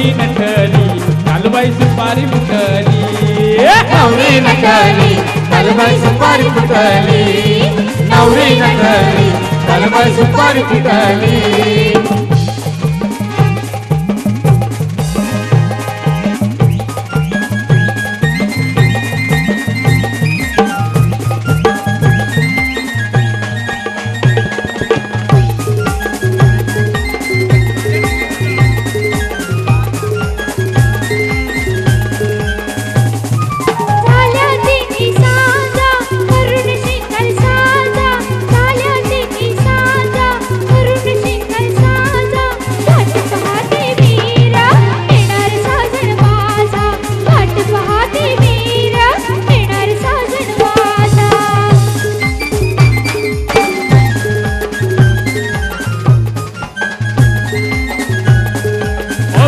नवरी नटली कालबाई सुपारी फुटली नवरी नटली कालबाई सुपारी फुटली नवरी नटली कालबाई सुपारी फुटली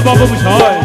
बाबू बुझाय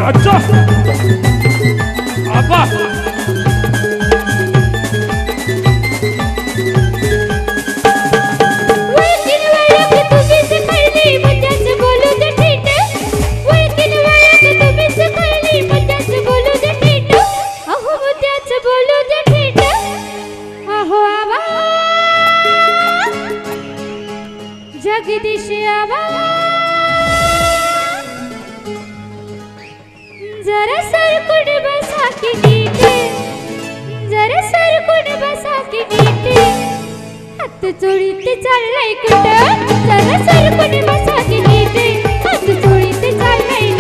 अच्छा आपा जगदीश आवा जरा सरकुट बसा की नीचे जरा सरकुट बसा की नीचे हात चोळीत चाललाय कुठं जरा सरकुट बसा की नीचे हात चोळीत चाललाय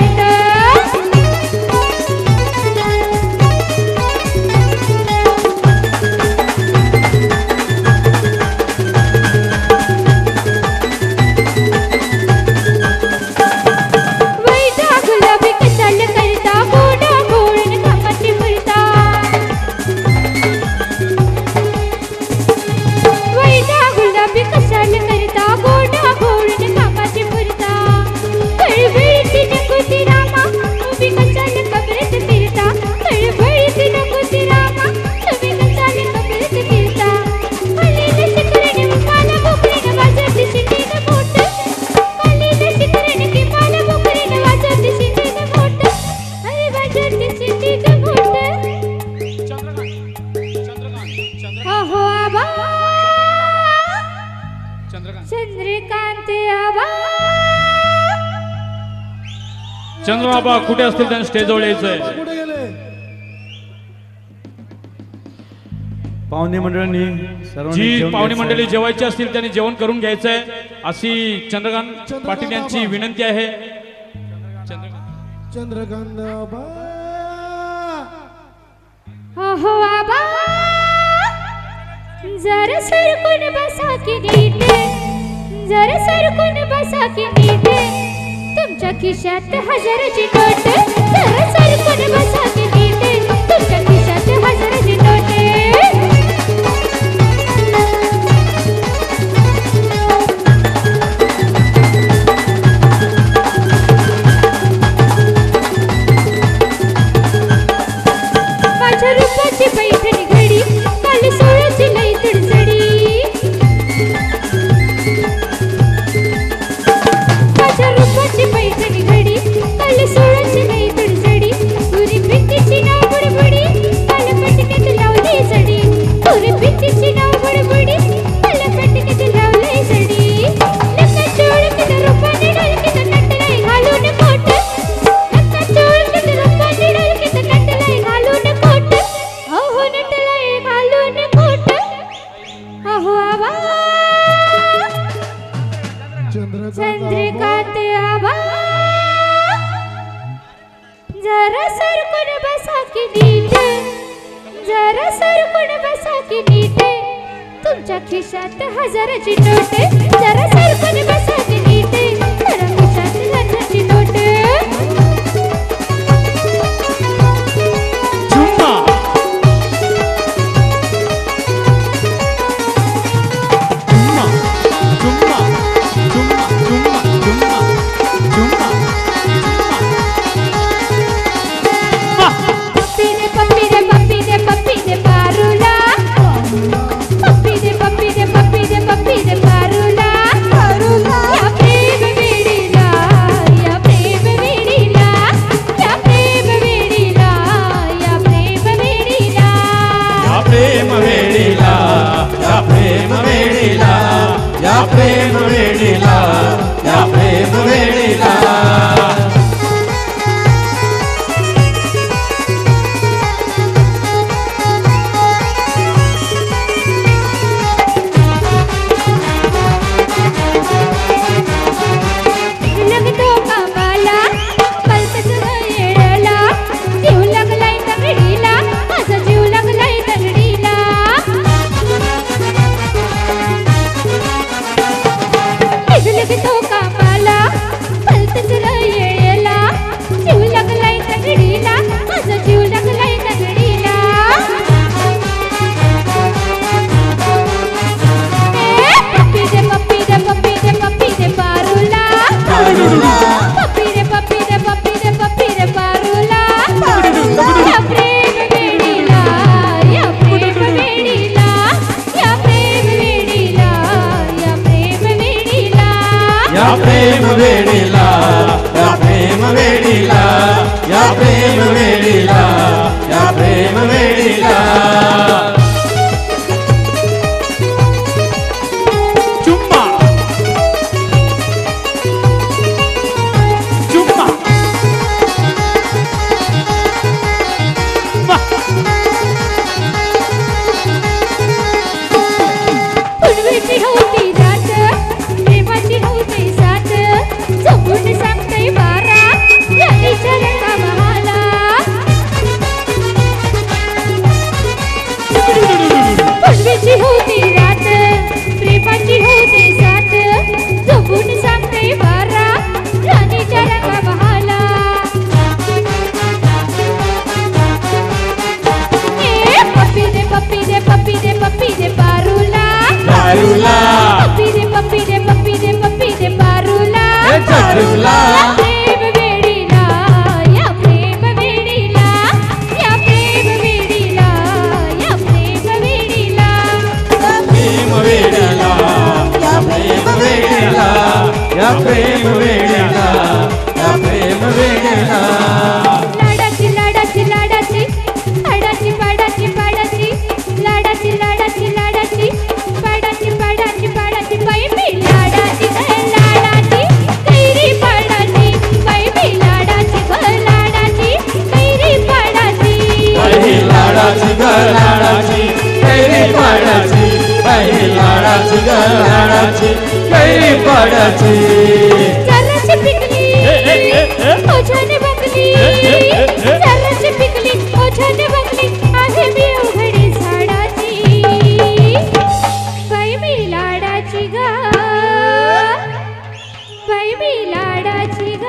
चंद्रबाबा कुठे असतील त्यांना स्टेजवर यायचंय. पाहुणे मंडळांनी जी पाहुणे मंडळी जेवायची असतील त्यांनी जेवण करून घ्यायचंय अशी चंद्रकांत पाटील यांची विनंती आहे. चंद्रकांत हो आबा जरा सरकून बसा की नीट जरा सरकून बसा की नीट तुमच्या खिशात हजाराची नोट जरा सरकून बसा की नीट तुमच्या खिशात हजाराची नोट माझ्या रूपाची पैठणी घडी काल सोळाची लई तडजडी माझ्या रूपाची पैठणी घडी काल सोळाची लई तडजडी पुरी पिंकीची नाव बडबडी काल पटक्यात लावली सडी पुरी पिंकीची नाव बडबडी काल पटक्यात लावली सडी लक्काच्या ओळखीत रूपाने डलकीत नटलाई घालून कोट लक्काच्या ओळखीत रूपाने डलकीत नटलाई घालून कोट अहो नटलाई घालून कोट अहो आवा चंद्रकांत आबा जरा सरकून बसा की नीट जरा सरकून बसा की नीट तुमच्या खिशात हजाराची नोट जरा सरकून बसा की नीट जरा खिशात हजाराची नोट चुम्मा चुम्मा चुम्मा चुम्मा चुम्मा चुम्मा चुम्मा पप्पी दे पप्पी दे पप्पी दे पारूला पप्पी दे पप्पी दे पप्पी दे पप्पी दे पारूला या प्रेम वेडीला या प्रेम वेडीला या प्रेम वेडीला या प्रेम वेडीला या प्रेम वेडीला या प्रेम वेडीला या प्रेम वेडीला या प्रेम वेडीला लगतो कामाला पलतच येळला जीव लागलाय तगडीला माझा जीव लागलाय तगडीला लगतो कामाला पलतच येळला जीव लागलाय तगडीला माझा जीव लागलाय तगडीला पप्पी दे पप्पी दे पप्पी दे पप्पी दे पारूला पप्पी दे पप्पी दे पप्पी दे पप्पी दे पारूला या प्रेम वेडीला या प्रेम वेडीला या प्रेम वेडीला या प्रेम वेडीला या प्रेम वेडीला या प्रेम वेडीला या प्रेम वेडीला या प्रेम वेडीला चुम्मा चुम्मा पूर्वीची होती जात प्रेमाची होती साथ जमून सांगते बारा राणीच्या रंगामहाला पूर्वीची होती रात प्रेमाची होती साथ जमून सांगते बारा राणीच्या रंगामहाला पप्पी दे पप्पी दे पप्पी दे पप्पी दे पारूला पारूला पप्पी दे पप्पी दे पप्पी दे पप्पी दे पारूला चटूला या प्रेम वेडीला या प्रेम वेडीला या प्रेम वेडीला या प्रेम वेडीला प्रेम वेडीला या प्रेम वेडीला या प्रेम वेडीला या प्रेम वेडीला लाडाची लाडाची लाडाची लाडाची पाडाची पाडाची लाडाची लाडाची लाडाची पाडाची पाडाची पाडाची बाई मी लाडाची लाडाची कैरी पाडाची बाई मी लाडाची लाडाची कैरी पाडाची बाई लाडाची ग लाडाची कैरी पाडाची बाई लाडाची ग लाडाची कैरी पाडाची जराशी पिकली ओझ्याने बघली जराशी पिकली ओझ्याने बघली आहे मी उघडी झाडाची बाई मी लाडाची गा बाई मी लाडाची ग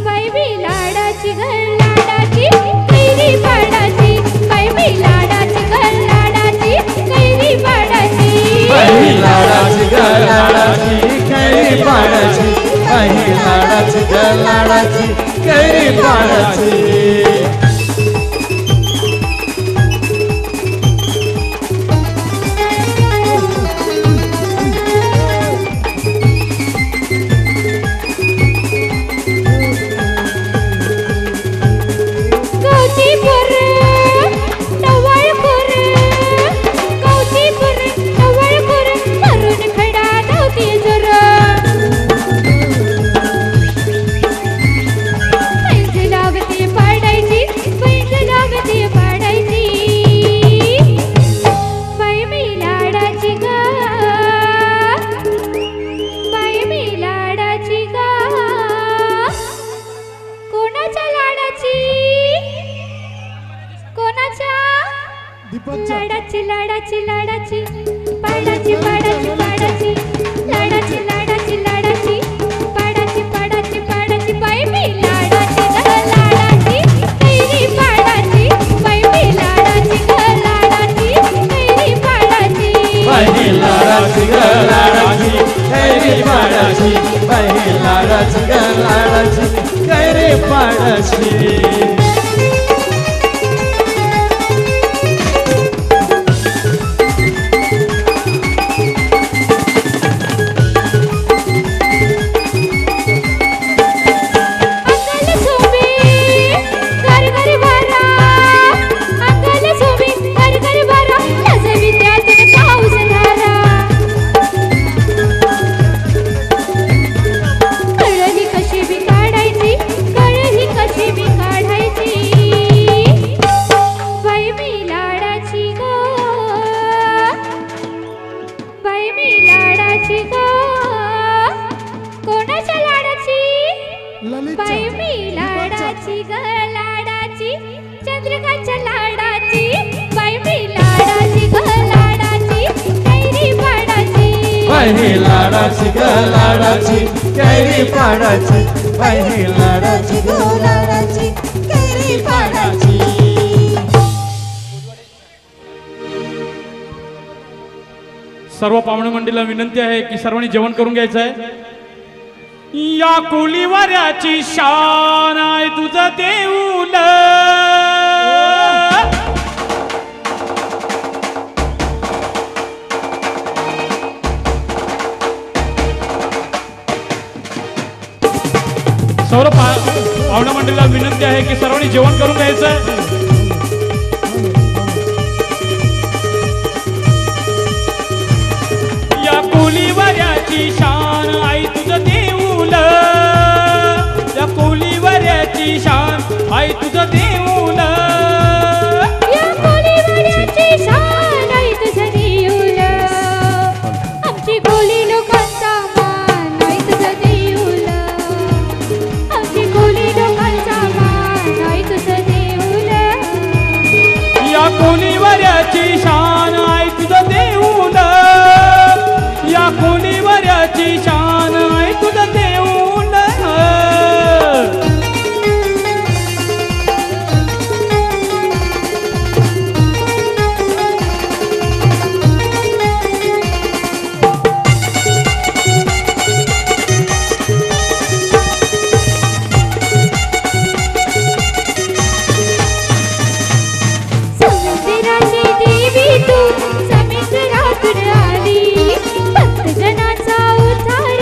बाई मी लाडाची ग लाडाची कैरी पाडाची बाई मी लाडाची ग लाडाची कैरी पाडाची बाई लाडाची ग लाडाची कैरी पाडाची बाई लाडाची ग लाडाची कैरी पाडाची गावची पोरं टवाळ पोरं गावची पोरं टवाळ पोरं मारून खडा धावती जोरं पैंज लागते पाडायची पैंज लागते पाडायची बाई मी लाडाची ग बाई मी लाडाची ग कोणाच्या लाडाची कोणाच्या लाडाची लाडाची लाडाची पाडाची पाडाची पाडाची लाडाची लाडाची लाडाची पाडाची पाडाची पाडाची बाई मी लाडाची ग लाडाची कैरी पाडाची बाई मी लाडाची ग लाडाची कैरी पाडाची बाई लाडाची ग लाडाची कैरी पाडाची बाई लाडाची ग लाडाची कैरी पाडाची अंगल सोबे घर घर भरा अंगल सोबे घर घर भरा नजवी त्यातून पाऊस धारा कळली कशी बी काढायची कळली कशी बी काढायची बाई मी लाडाची ग बाई मी लाडाची ग कोणाच्या लाडाची बाई मी लाडाची ग लाडाची चंद्रकांतच्या लाडाची बाई मी लाडाची ग लाडाची कैरी पाडाची बाई लाडाची ग लाडाची कैरी पाडाची बाई लाडाची ग लाडाची कैरी पाडाची सर्व पाहुणे मंडळीला विनंती आहे की सर्वांनी जेवण करून घ्यायचं आहे. या कोलीवाऱ्याची शान आहे तुझं देऊल सर्व पाहुणे मंडळीला विनंती आहे की सर्वांनी जेवण करून घ्यायचं आहे. या कोलीवाऱ्याची शान आई तुझं देऊल या कोलीवाऱ्याची शान आई तुझं देऊल या कोलीवाड्याची शान आहे तुझं देऊळ आमची कोली लोकांचा मान आहे तुझं देऊळ आमची कोली लोकांचा मान आहे तुझं देऊळ या कोलीवाऱ्याची शान आई तुझं देऊल या कोलीवाऱ्याची शान आई तुझं देऊल समुद्राची देवी तू समुद्रातून आली भक्तजनाचा उद्धार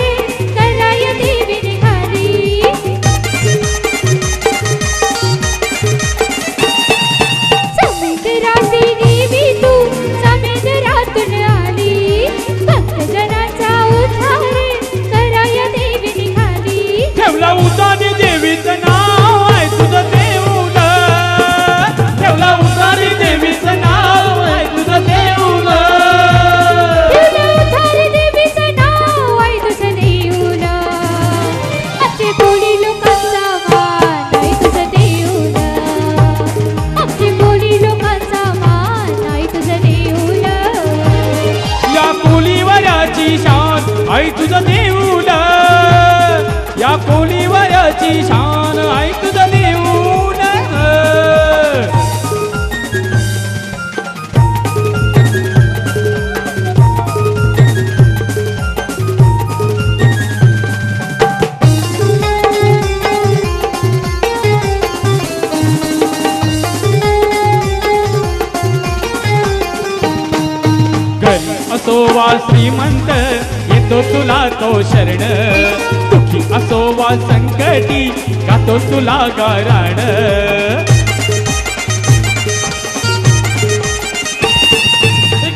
तुझं देऊळ या कोलीवरची शान आई तुझं देऊळ असो वा श्रीमंत येतो तुला तो शरण दुःखी असो वा संकटी गातो तुला गाराण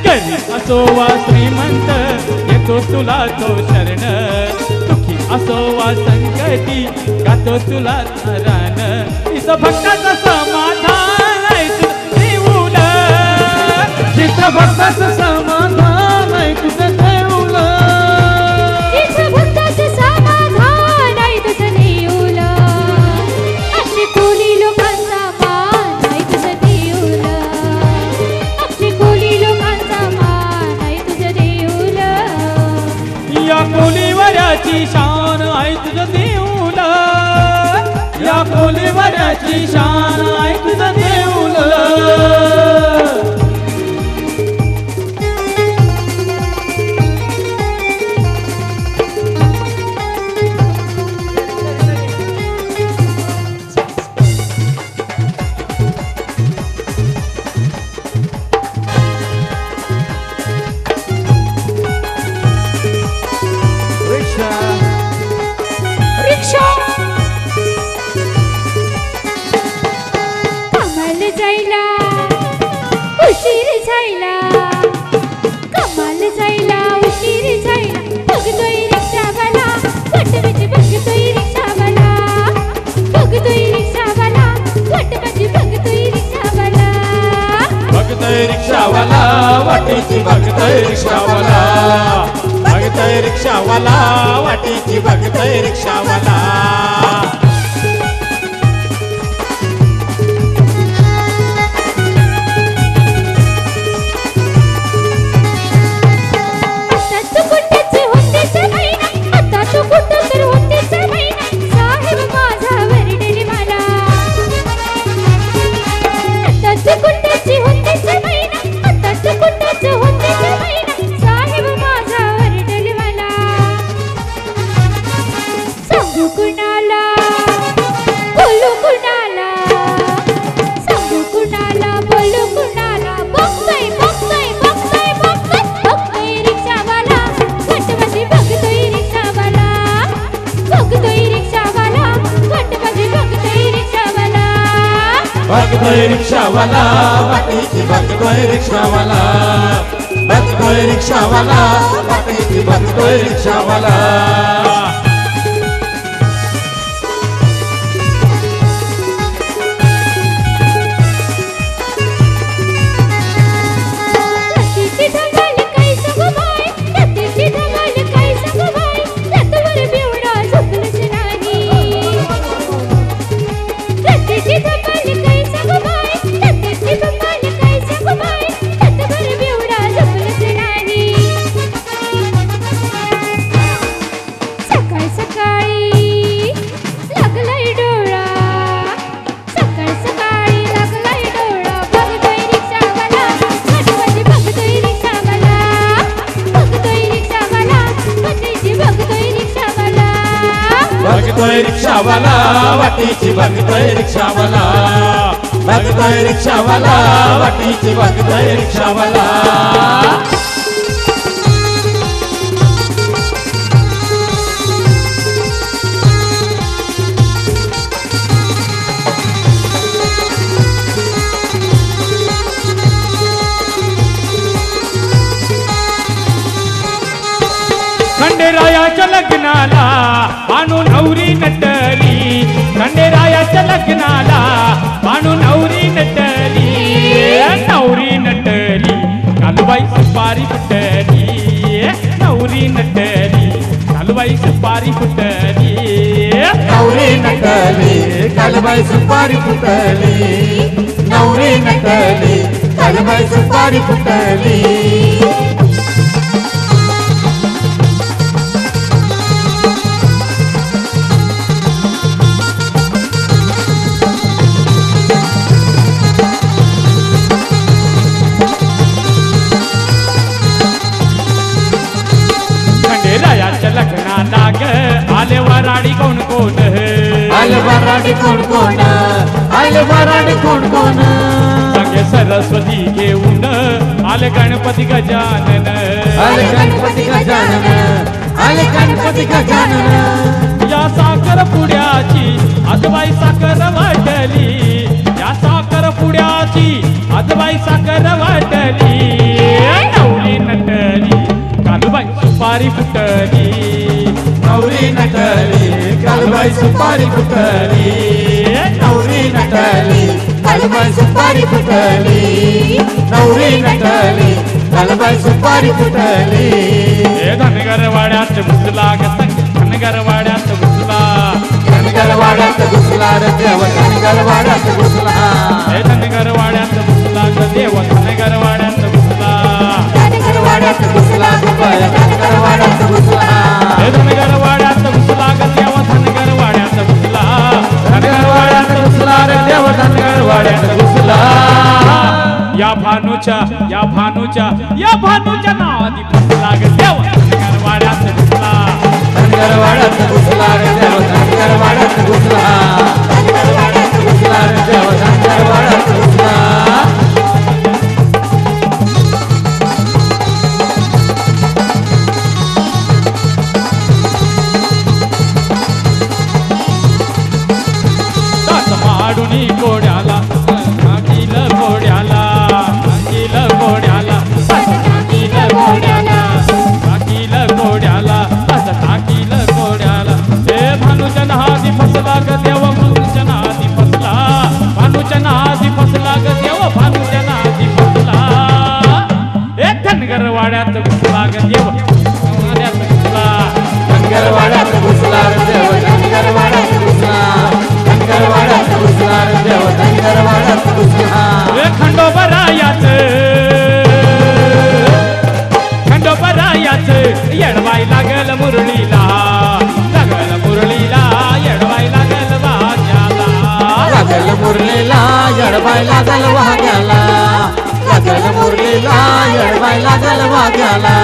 गरीब असो वा श्रीमंत येतो तुला तो शरण दुःखी असो वा संकटी गातो तुला गाराण इथं भक्ताचं समाधान आहे तुझं देऊळ जिथं भक्ताचं समाधान आहे तुझं देऊळ तिथं भक्ताचं समाधान आहे तुझं देऊळ अक्षय कोली लोकांचा मान आहे तुझं देऊळ अक्षय कोली लोकांचा मान आहे तुझं देऊळ या कोलीवऱ्याची शान आहे तुझं देऊळ या कोलीवऱ्याची शान आहे तुझं देऊळ रिक्षा कमाल जायला उशीर झायला कमाल जायला उशीर झायला बघतोय रिक्षावाला वटवाची बघतोय रिक्षावाला बघतोय रिक्षावाला वटवाची बघतोय रिक्षावाला बघतोय रिक्षावाला वाटेची बघतोय रिक्षावाला बघतोय रिक्षावाला वाटेची बघतोय रिक्षावाला आता तू कुठेच होतेच महिना आता तू कुठं तर होतेच महिना साहेब माझा वरडेल मला आता तू कुठेच होतेच महिना आता तू कुठेच होतेच महिना साहेब माझा वरडेल मला सांगू कुणाला बोलू कुणाला सांगू कुणाला बोलू कुणाला बघतोय बघतोय बघतोय बघतोय बघतोय रिक्षावाला वटवाजी बघतोय रिक्षावाला बघतोय रिक्षावाला वटवाजी बघतोय रिक्षावाला बघतोय रिक्षावाला वाटेची बघतोय रिक्षावाला बघतोय रिक्षावाला वाटेची बघतोय रिक्षावाला रतीची धमाल काय सांगू बाई रतीची धमाल काय सांगू बाई रतवर बेवडा झोपलंच नाही रतीची धमाल काय सांगू बाई रतीची धमाल काय सांगू बाई रतवर बेवडा झोपलंच नाही सकाळ सकाळी लागलाय डोळा सकाळ सकाळी लागलाय डोळा बघतोय रिक्षावाला वटवाची बघतोय रिक्षावाला बघतोय रिक्षावाला वटवाची बघतोय रिक्षावाला बघतोय रिक्षावाला वाटेची बघतोय रिक्षावाला बघतोय रिक्षावाला वाटेची बघतोय रिक्षावाला खंडेरायाच्या लग्नाला बाणू नवरी नटली खंडेरायाच्या लग्नाला बाणू नवरी नटली नवरी नटली कालूबाई सुपारी फुटली नवरी नटली कालूबाई सुपारी फुटली नवरी नटली कालबाई सुपारी फुटली नवरी नटली कालबाई सुपारी फुटली लाग आले वराडी कोण कोण आले वराडी कोण कोण आले वराडी कोण कोण संगे सरस्वती घेऊन आले गणपती गजानन आले गणपती गजानन आले गणपती गजानन या साखर पुड्याची आजबाई साखर वाटली या साखर पुड्याची आजबाई साखर वाटली नवरी नटली कालबाई सुपारी फुटली नवरी नटली कालबाई सुपारी फुटली नवरी नटली कालबाई सुपारी फुटली नवरी नटली कालबाई सुपारी फुटली हे धनगर वाड्यात घुसला धनगर वाड्यात घुसला धनगर वाड्यात घुसला रे देव धनगर वाड्यात घुसला हे धनगर वाड्यात घुसला ग देव धनगर वाड्यात घुसला धनगर वाड्यात घुसला गोपाळ धनगर वाड्यात घुसला हे धनगर वाड्यात घुसला ग देव धनगर वाड्यात घुसला धनगर वाड्यात घुसला रे देव धनगर वाड्यात घुसला या भानूच्या नावादी फसला ग देव धनगर वाड्यात घुसला धनगर वाड्यात घुसला रे देव धनगर वाड्यात घुसला धनगर वाड्यात घुसला रे देव धनगर वाड्यात घुसला दात माडुनी कोड्याला काकील कोड्याला काकील कोड्याला काकील कोड्याला हे भानुच्या नादी फसला ग देव भानुच्या नादी फसला भानुच्या नादी फसला ग देव भानुच्या नादी फसला हे धनगर वाड्यात घुसला ग देव वाड्यात घुसला धनगर वाड्यात घुसला रे देव धनगर वाड्यात घुसला धनगर वाड्यात घुसला रे देव धनगर वाड्यात घुसला हे खंडोबरायाच येडवाई लागल मुरळीला येडवाई लागल वाद्याला लागल मुरलीला येडबाई लागल वाग्याला लागल मुरलीला येडबाई लागल वाग्याला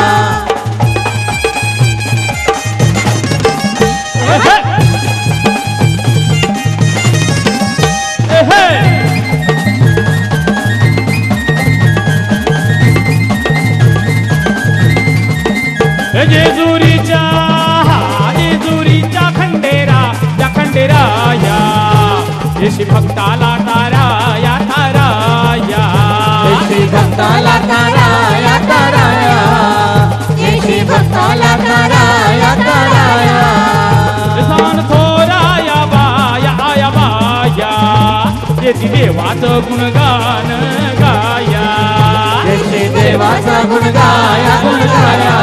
जेजुरीच्या खंडेरा या खंडेराया येशी भक्ताला ताराया ताराया येशी भक्ताला ताराया ताराया येशी भक्ताला ताराया ताराया सान थोराया बाया येती देवाचं गुणगान गाया येशी देवाचा गुण गाया गुण गाया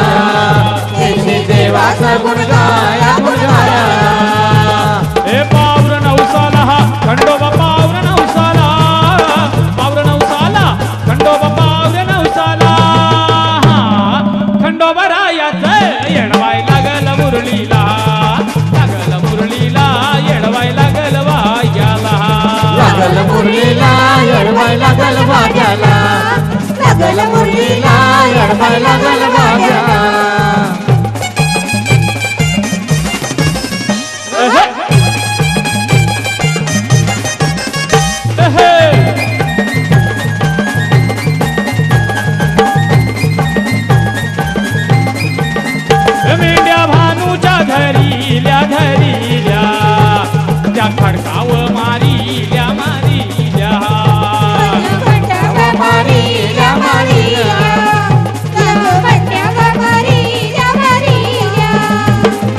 येशी देवाचा गुण गाया गुण गाया हे पावर नवसाला खंडोबा पावर नवसाला खंडोबा पावर नवसाला खंडोबा रायाच येडवाय लागल मुरळीला येडवाय लागल वाग्याला लागल मुरलीला येडबाई लागल वाग्याला लागल मुरलीला येडबाई लागल वाग्याला मेंढ्या भानूच्या धरिल्या त्या खडकाव मारिल्या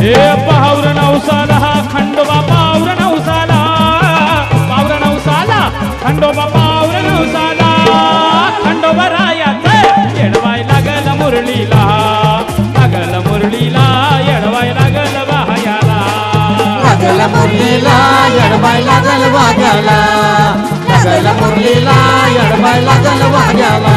हे पावर नवसाला खंडोबा पावर नवसाला खंडोबा पावर नवसाला खंडोबा रायाच येडवाय लागल मुरळीला येडवाय लागल वाह्याला लागल मुरलीला येडबाई लागल वाग्याला लागल मुरलीला येडबाई लागल वाग्याला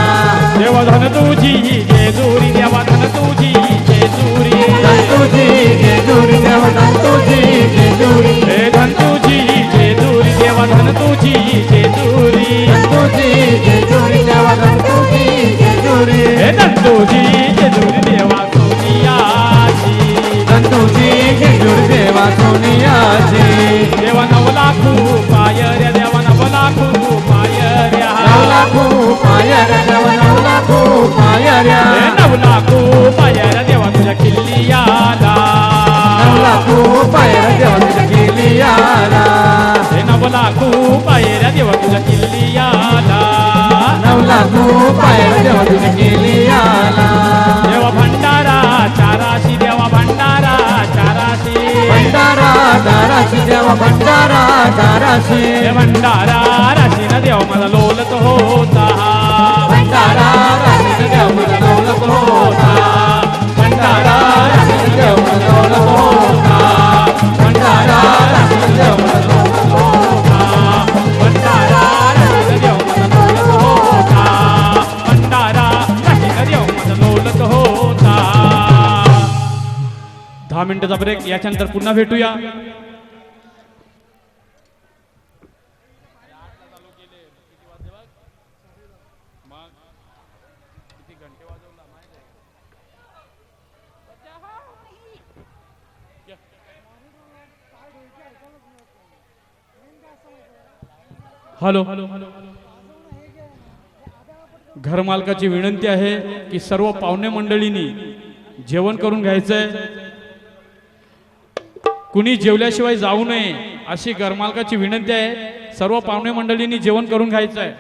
देवा धन तुझी जेजुरी देवा धन तुझी जेजुरी धंतुजी जेजुरी देव धंतुजी जेजुरी हे धन तुझी जेजुरी देवा धन तुझी जेजुरी धंतुजी जेजुरी देव धंतुजी जेजुरी हे धन तुझी जेजुरी देवा सोनियाची धंतुजी पायऱ्या देवा तुझ्या किल्लियाला नऊ लाखो पायऱ्या देवा तुझ्या किल्लियाला हे 9 लाखो पायऱ्या देवा तुझ्या किल्लियाला 9 लाखो पायऱ्या देवा तुझ्या किल्लियाला देवा भंडारा चाराशी देवा भंडारा चाराशी भंडारा दाराशी देवा भंडारा दाराशी हे भंडारा राशी न देव मला लोलत होता भंडारा राशी देवा मला दौलत होता भंडारा राशी देवा मला दौलत होता भंडारा राशी देवा मला दौलत होता भंडारा राशी न देव मला लोलत होता भंडारा राशी न देव मला लोलत होता 10 मिनिटाचा ब्रेक याच्यानंतर पुन्हा भेटूया हॅलो घरमालकाची विनंती आहे की सर्व पाहुणे मंडळींनी जेवण करून घ्यायचंय कुणी जेवल्याशिवाय जाऊ नये अशी घरमालकाची विनंती आहे सर्व पाहुणे मंडळींनी जेवण करून घ्यायचंय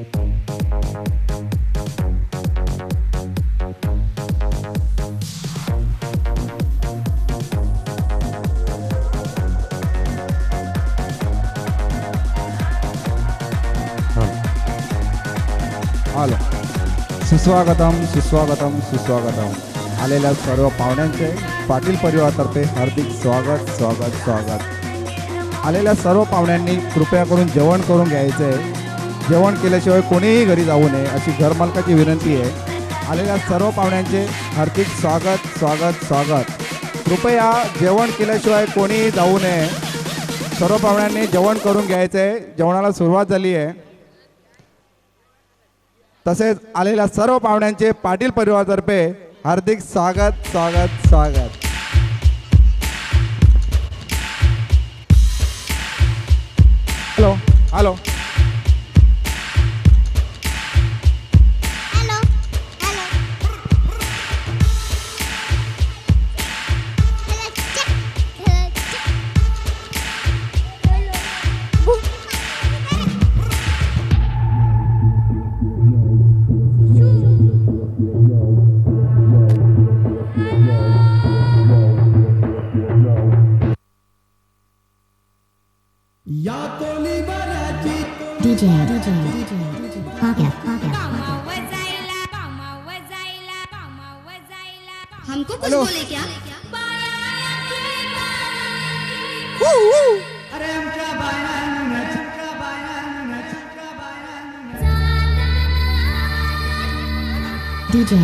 हॅलो. सुस्वागतम सुस्वागतम सुस्वागतम. आलेल्या सर्व पाहुण्यांचे पाटील परिवारातर्फे हार्दिक स्वागत स्वागत स्वागत. आलेल्या सर्व पाहुण्यांनी कृपया करून जेवण करून घ्यायचं आहे. जेवण केल्याशिवाय कोणीही घरी जाऊ नये अशी घरमालकाची विनंती आहे. आलेल्या सर्व पाहुण्यांचे हार्दिक स्वागत स्वागत स्वागत. कृपया जेवण केल्याशिवाय कोणीही जाऊ नये. सर्व पाहुण्यांनी जेवण करून घ्यायचं आहे. जेवणाला सुरुवात झाली आहे. तसेच आलेल्या सर्व पाहुण्यांचे पाटील परिवारातर्फे हार्दिक स्वागत स्वागत स्वागत. Hello hello. DJ हमको कुछ हेलो. बोले क्या? DJ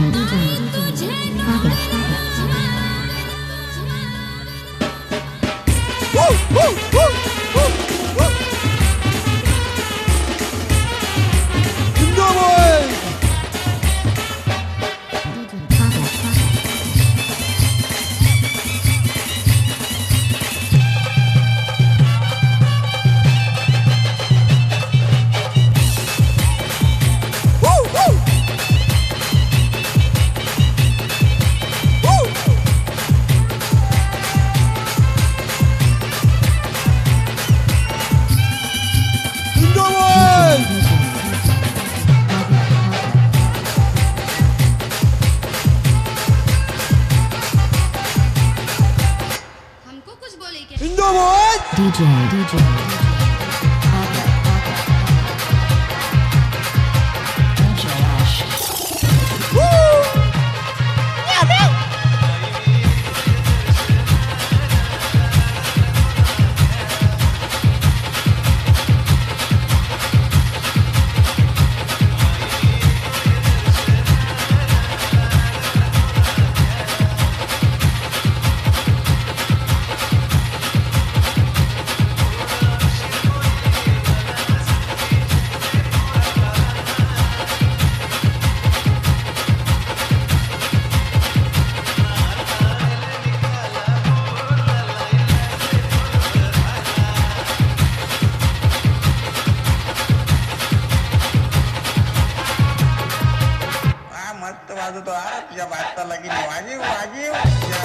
हमको कुछ बोले क्या? DJ मस्त वाजवतो हा तुझ्या बाजता लगीन वाजीव वाजीव वाजीव.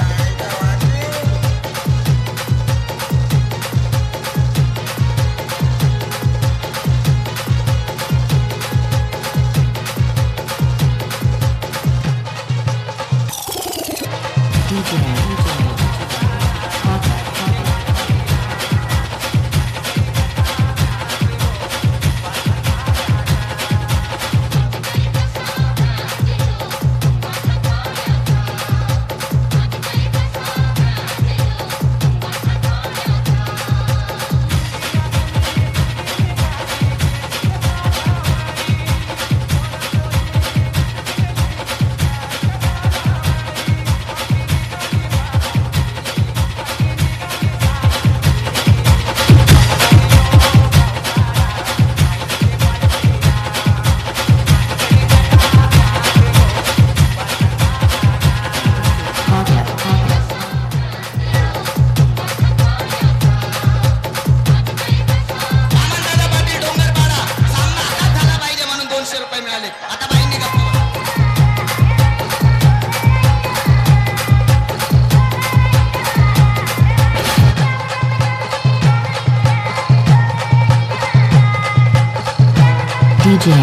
Bobia,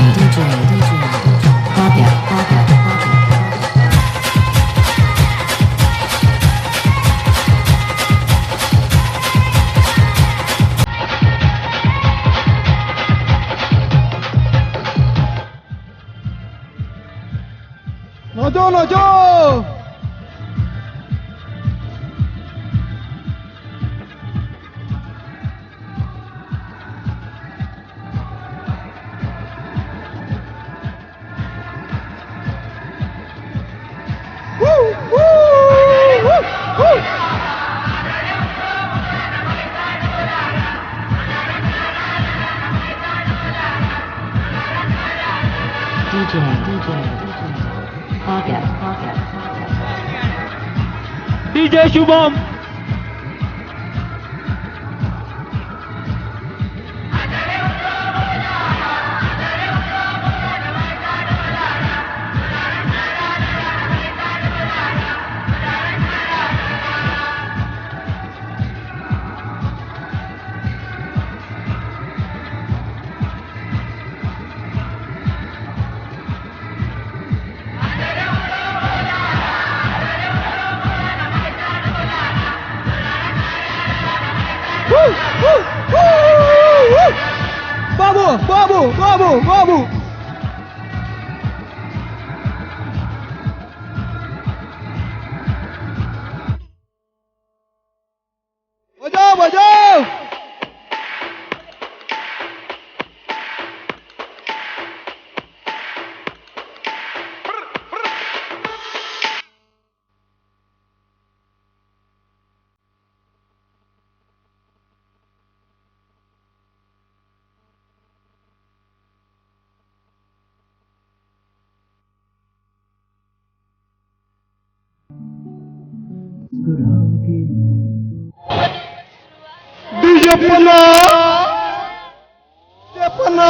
Bobia, Bobia. नजो नजो Bobia, Bobia. DJ शुभम बाबू बाबू बाबू बाबू बजाओ बजाओ डीजे पन्ना पन्ना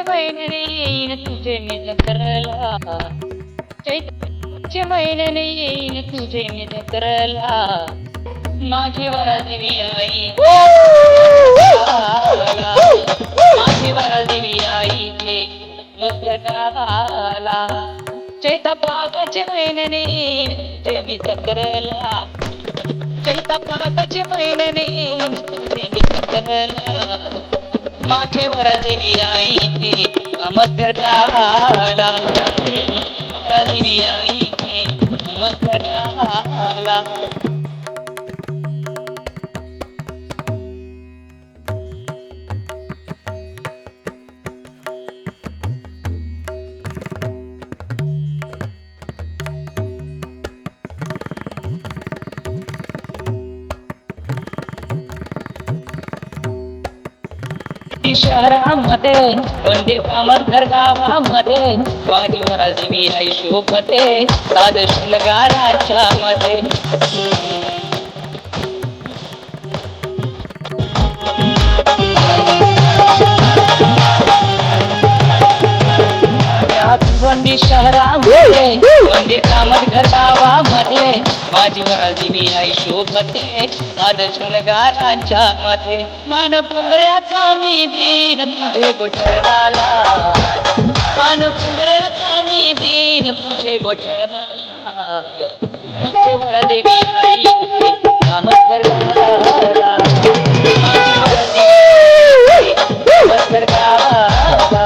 महिन्याने येईन तुझे निज करला चैत्राचे महिन्याने येईन तुझे निज करला माझी वरादेवी आई माझी वरादेवी आई मकराला चैता पाकाचे महिन्याने येईन तुझे निज करला चैता पाकाचे महिन्याने येईन तुझे निज करला माझे वरादेवी आई मकराला वरादेवी आई मकराला शहरामध्ये वंदे पामरघर गावामध्ये वादीवर देवी आई शोभते साध शृंगाराच्या मध्ये भिवंडी शहरामध्ये वंदे पामरघर गावामध्ये वादीवर देवी आई शोभते साध शृंगाराच्या मध्ये मन पुंगऱ्याचा मी दीन तुझे गोठराला मन पुंगऱ्याचा मी दीन तुझे गोठराला देवळ देवी आई पामरघर गावाला वादीवर देवी पामरघर गावाला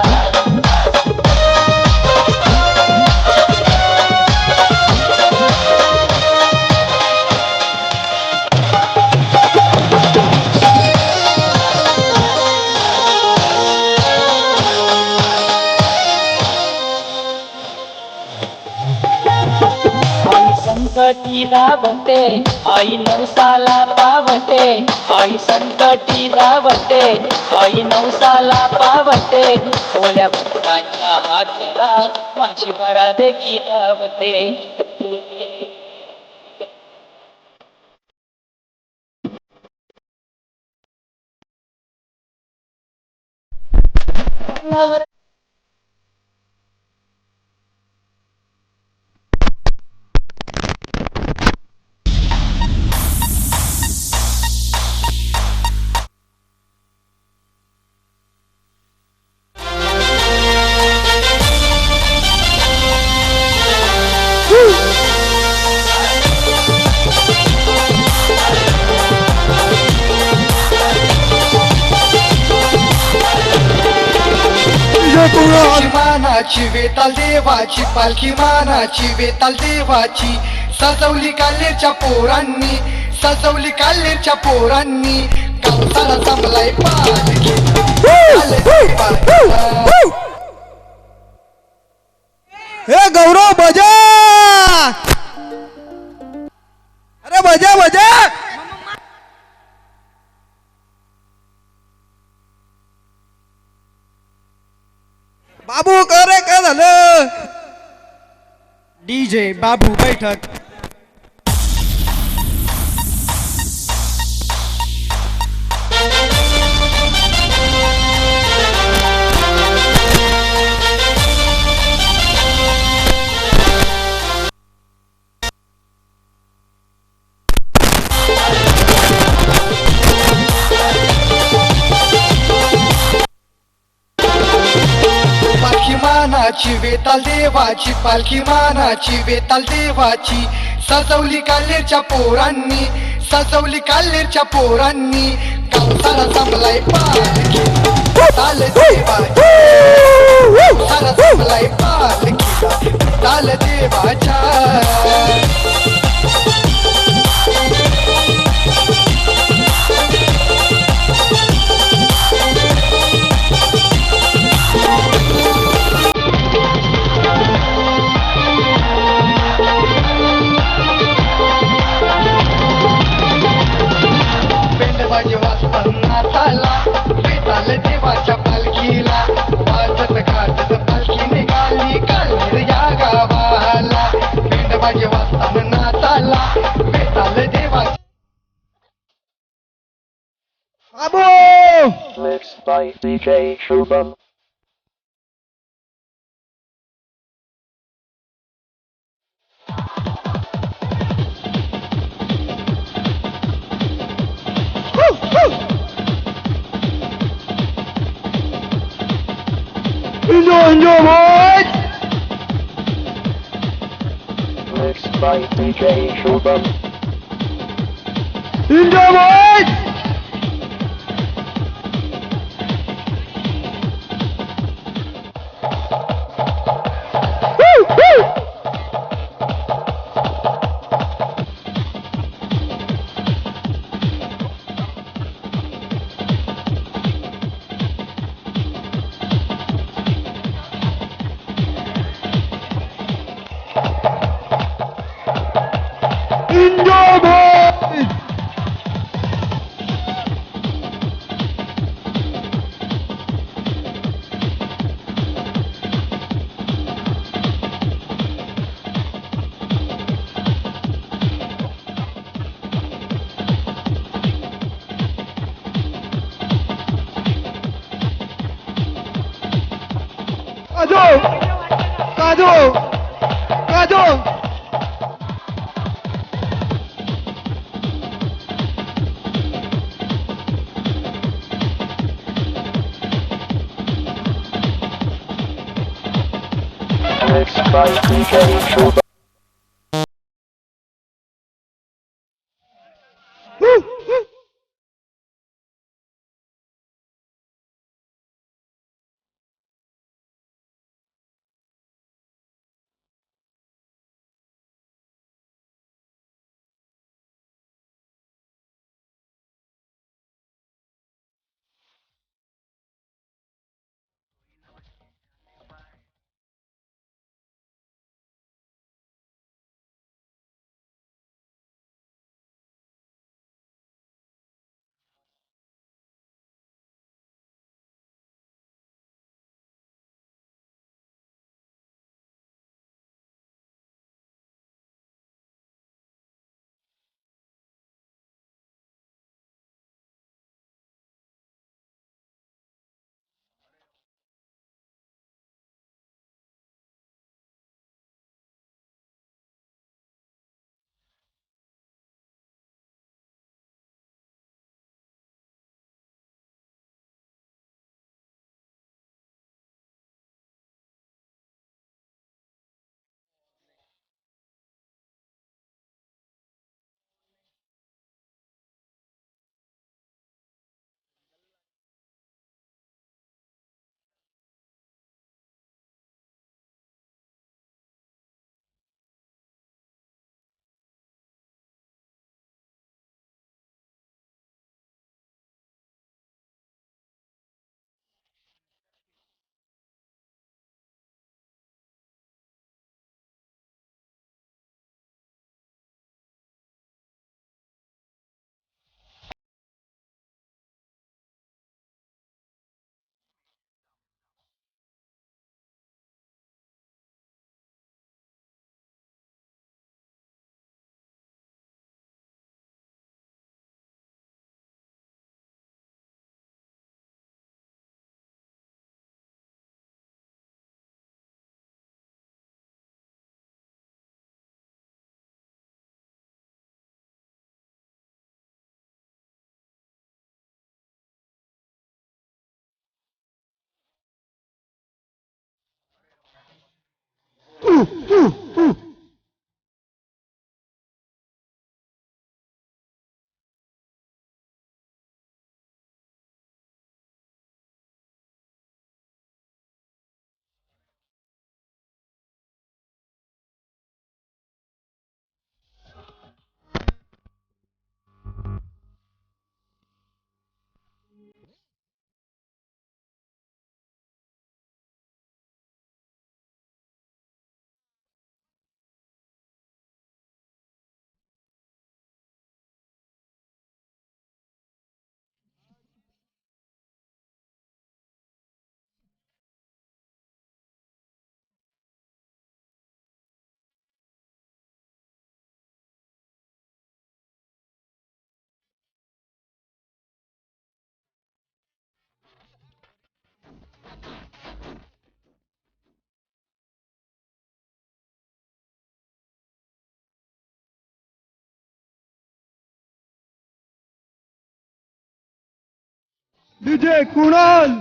संकटी रावते आई नवसाला पावते आई संकटी रावते आई नवसाला पावते ओल्या भक्तांच्या हातला माझी भरा देखी रावते मानाची वेताल देवाची पालखी मानाची वेताल देवाची सजवली काल्हेरच्या पोरांनी सजवली काल्हेरच्या पोरांनी कंसाला जमलाय पालखी हे गौरव बजा अरे बजा बजा बाबू करे काय झालं डीजे बाबू बैठक मानाची वेताल देवाची पालखी मानाची वेताल देवाची सजवली काल्हेरच्या पोरांनी सजवली काल्हेरच्या पोरांनी कंसाला जमलाय पालखी ताल देवाची कंसाला जमलाय पालखी ताल देवाच्या देवाच्या पालखीला वाजत गाजत पालखी निघाली काल्हेर या गावाला पेंड माझे वाजताना नाचाला बेताल देवाच्या Mixed by DJ Shubham. Enjoy boys. Mixed by DJ Shubham. Enjoy boys. काजू काजू काजू Mixed by DJ Shubham. DJ Kunal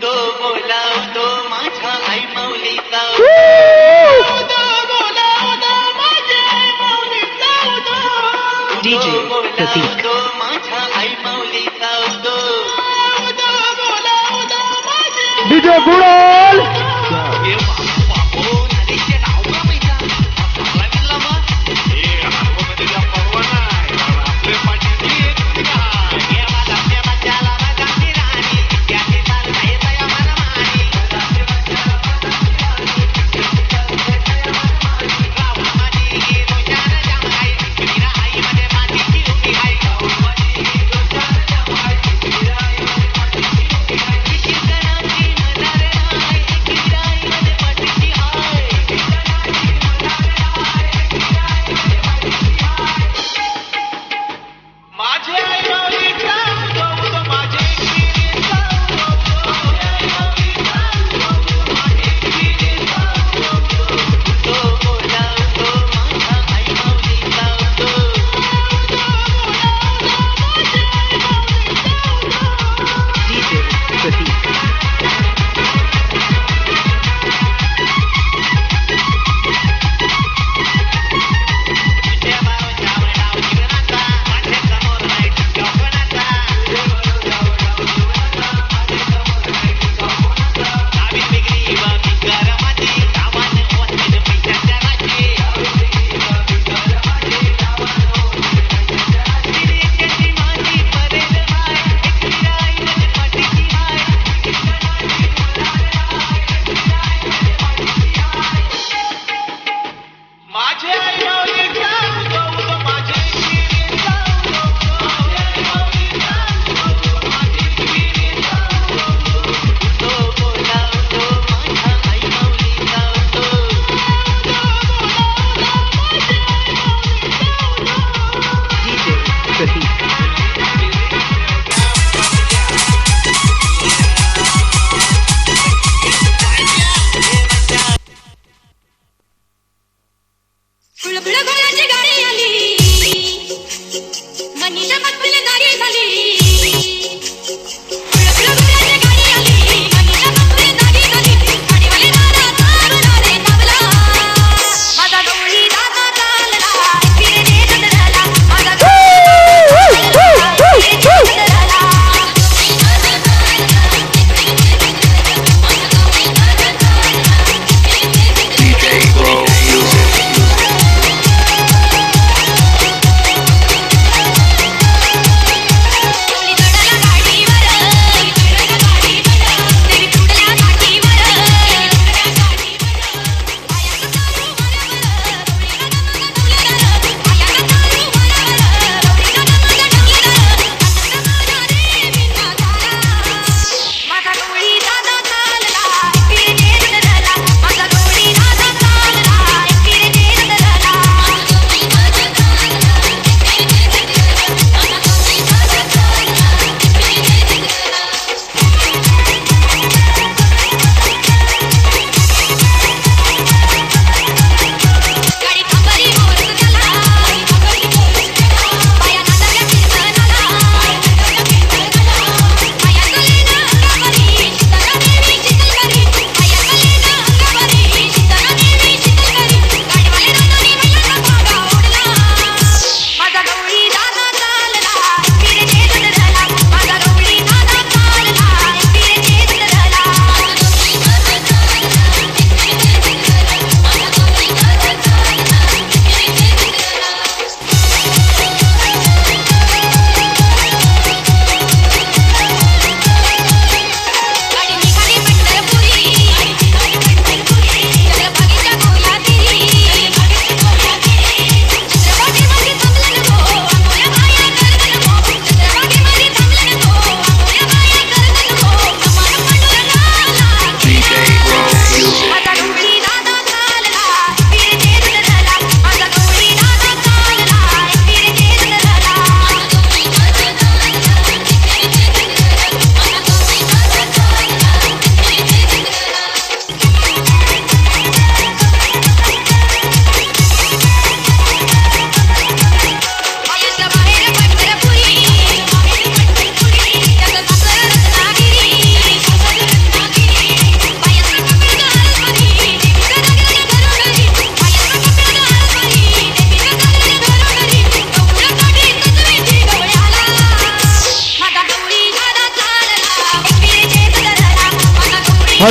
उदो बोलावतो माझ्या आई माऊलीचा DJ Pratik. माझ्या आई माऊलीचा उदो DJ Kunal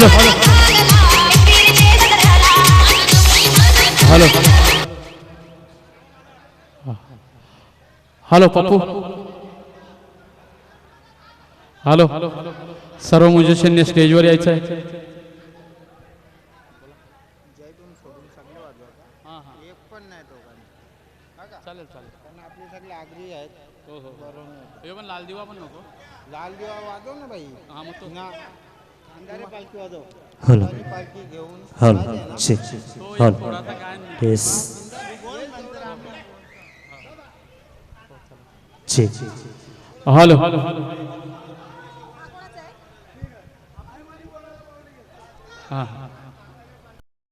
hello hello hello Pappu hello सर्व म्युझिशियनने स्टेजवर यायचं आहे. चालेल चालेल कारण आपली सगळी आगरी आहेत. हो हो बरोबर. हे पण लाल दिवा पण नको. लाल दिवा वाजव ना बाई. हा मग तो ना अंधारे पालखी वाजव. हॅलो अंधारी पालखी घेऊन हॅलो पाहिजे ना. चेक तो एक हॅलो थोडासा गायन टेस चेक हॅलो हां